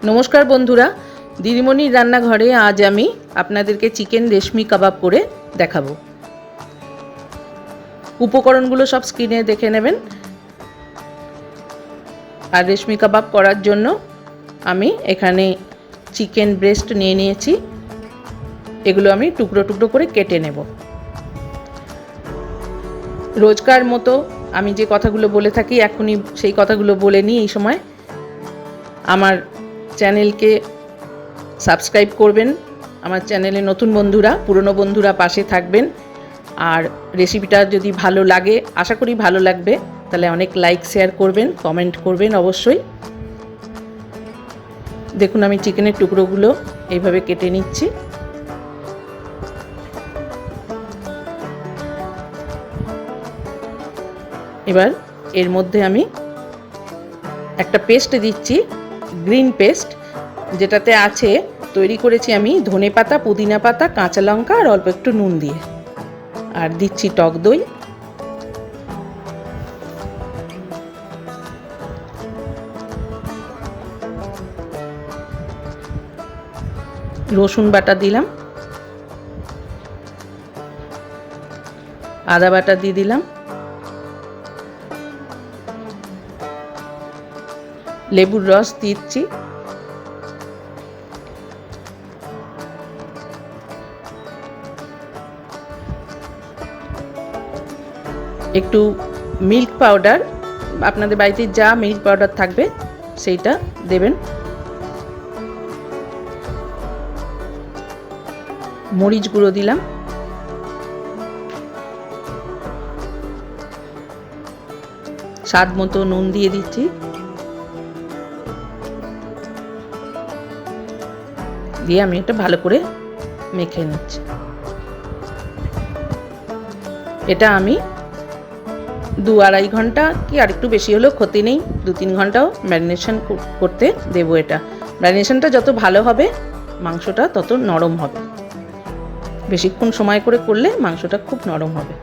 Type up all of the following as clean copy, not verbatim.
নমস্কার বন্ধুরা, দিদিমণির রান্নাঘরে আজ আমি আপনাদেরকে চিকেন রেশমি কাবাব করে দেখাবো। উপকরণগুলো সব স্ক্রিনে দেখে নেবেন। আর রেশমি কাবাব করার জন্য আমি এখানে চিকেন ব্রেস্ট নিয়ে নিয়েছি। এগুলো আমি টুকরো টুকরো করে কেটে নেব। রোজকার মতো আমি যে কথাগুলো বলে থাকি এখনই সেই কথাগুলো বলে নিই। এই সময় আমার চ্যানেলকে সাবস্ক্রাইব করবেন। আমার চ্যানেলে নতুন বন্ধুরা, পুরনো বন্ধুরা পাশে থাকবেন। আর রেসিপিটা যদি ভালো লাগে, আশা করি ভালো লাগবে, তাহলে অনেক লাইক শেয়ার করবেন, কমেন্ট করবেন অবশ্যই। দেখুন আমি চিকেনের টুকরোগুলো এইভাবে কেটে নিচ্ছি। এবার এর মধ্যে আমি একটা পেস্ট দিচ্ছি, গ্রিন পেস্ট, যেটাতে আছে তৈরি করেছি আমি ধনেপাতা, পুদিনা পাতা, কাঁচা লঙ্কা আর অল্প একটু নুন দিয়ে। আর দিচ্ছি টক দই, রসুন বাটা দিলাম, আদা বাটা দিয়ে দিলাম, লেবুর রস দিচ্ছি, একটু মিল্ক পাউডার, আপনাদের বাড়িতে যা মিল্ক পাউডার থাকবে সেইটা দেবেন, মরিচ গুঁড়ো দিলাম, স্বাদ মতো নুন দিয়ে দিচ্ছি, দিয়ে আমি এটা ভালো করে মেখে নিচ্ছি। এটা আমি 2-2.5 ঘন্টা কি আর একটু বেশি হলেও ক্ষতি নেই, 2-3 ঘন্টাও ম্যারিনেশন করতে দেবো। এটা ম্যারিনেশনটা যত ভালো হবে মাংসটা তত নরম হবে। বেশিক্ষণ সময় করে করলে মাংসটা খুব নরম হবে।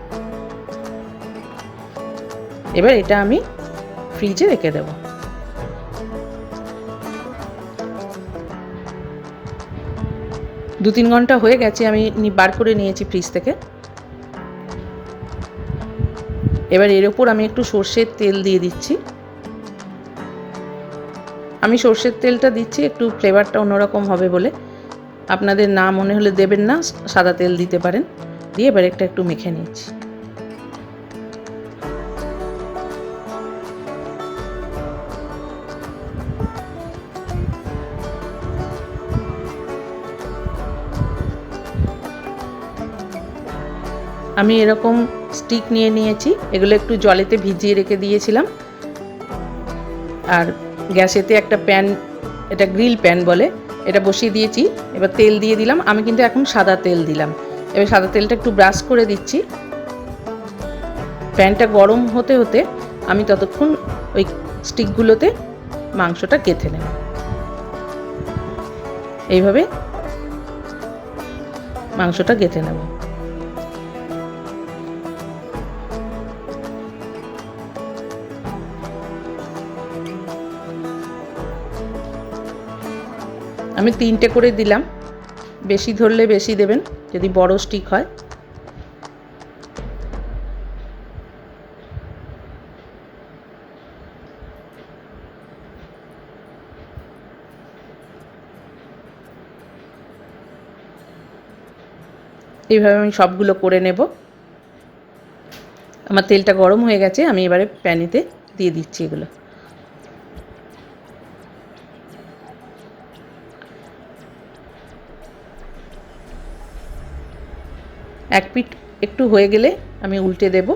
এবার এটা আমি ফ্রিজে রেখে দেব। দু 3 ঘন্টা হয়ে গেছে, আমি বার করে নিয়েছি ফ্রিজ থেকে। এবার এর ওপর আমি একটু সর্ষের তেল দিয়ে দিচ্ছি। আমি সর্ষের তেলটা দিচ্ছি একটু ফ্লেভারটা অন্যরকম হবে বলে। আপনাদের না মনে হলে দেবেন না, সাদা তেল দিতে পারেন। দিয়ে এবার একটা একটু মেখে নিচ্ছি। আমি এরকম স্টিক নিয়ে নিয়েছি, এগুলো একটু জলেতে ভিজিয়ে রেখে দিয়েছিলাম। আর গ্যাসেতে একটা প্যান, এটা গ্রিল প্যান বলে, এটা বসিয়ে দিয়েছি। এবার তেল দিয়ে দিলাম। আমি কিন্তু এখন সাদা তেল দিলাম। এবার সাদা তেলটা একটু ব্রাশ করে দিচ্ছি। প্যানটা গরম হতে হতে আমি ততক্ষণ ওই স্টিকগুলোতে মাংসটা গেঁথে নেব। এইভাবে মাংসটা গেঁথে নেব। আমি 3টে করে দিলাম, বেশি ধরলে বেশি দেবেন যদি বড় স্টিক হয়। এইভাবে আমি সবগুলো করে নেব। আমার তেলটা গরম হয়ে গেছে, আমি এবারে প্যানেতে দিয়ে দিচ্ছি এগুলো। এক পিঠ একটু হয়ে গেলে আমি উল্টে দেব।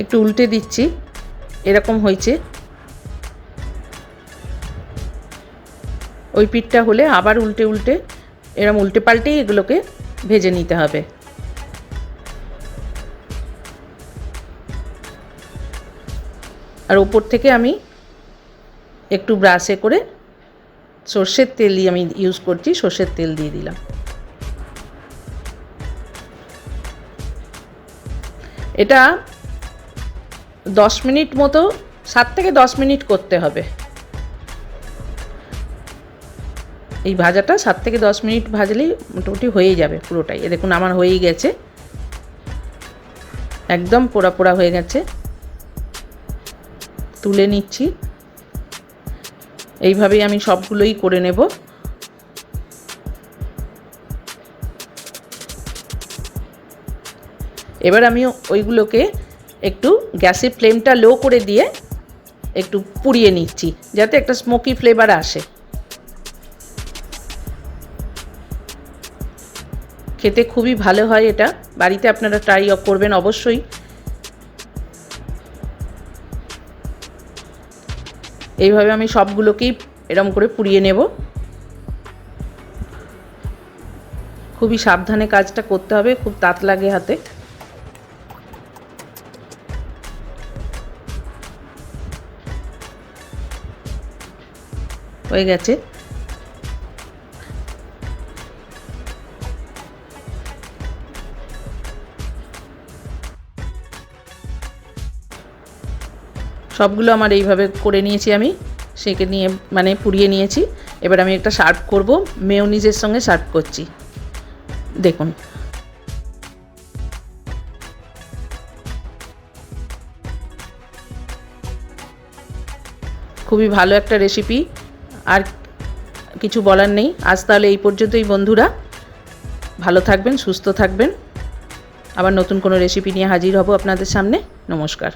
একটু উল্টে দিচ্ছি, এরকম হয়েছে। ওই পিঠটা হলে আবার উল্টে উল্টে এরকম উল্টে পাল্টেই এগুলোকে ভেজে নিতে হবে। আর উপর থেকে আমি একটু ব্রাশে করে সর্ষের তেলই আমি ইউজ করছি, সর্ষের তেল দিয়ে দিলাম। এটা 10 মিনিট মতো, 7 থেকে 10 মিনিট করতে হবে। এই ভাজাটা 7 থেকে 10 মিনিট ভাজলেই মোটামুটি হয়ে যাবে পুরোটাই। দেখুন আমার হয়েই গেছে, একদম পোড়া পোড়া হয়ে গেছে। তুলে নিচ্ছি। এইভাবেই আমি সবগুলোই করে নেব। এবার আমি ওইগুলোকে একটু গ্যাসের ফ্লেমটা লো করে দিয়ে একটু পুড়িয়ে নিচ্ছি, যাতে একটা স্মোকি ফ্লেভার আসে। খেতে খুবই ভালো হয় এটা, বাড়িতে আপনারা ট্রাই করবেন অবশ্যই। এইভাবে আমি সবগুলোকেই এরকম করে পুড়িয়ে নেব। খুবই সাবধানে কাজটা করতে হবে, খুব তাত লাগে হাতে। হয়ে গেছে। সবগুলো আমার এইভাবে করে নিয়েছি, আমি সেঁকে নিয়ে মানে পুড়িয়ে নিয়েছি। এবার আমি একটা সার্ভ করব, মেয়োনিজের সঙ্গে সার্ভ করছি। দেখুন খুবই ভালো একটা রেসিপি, আর কিছু বলার নেই। আজ তাহলে এই পর্যন্তই বন্ধুরা, ভালো থাকবেন, সুস্থ থাকবেন। আবার নতুন কোনো রেসিপি নিয়ে হাজির হব আপনাদের সামনে। নমস্কার।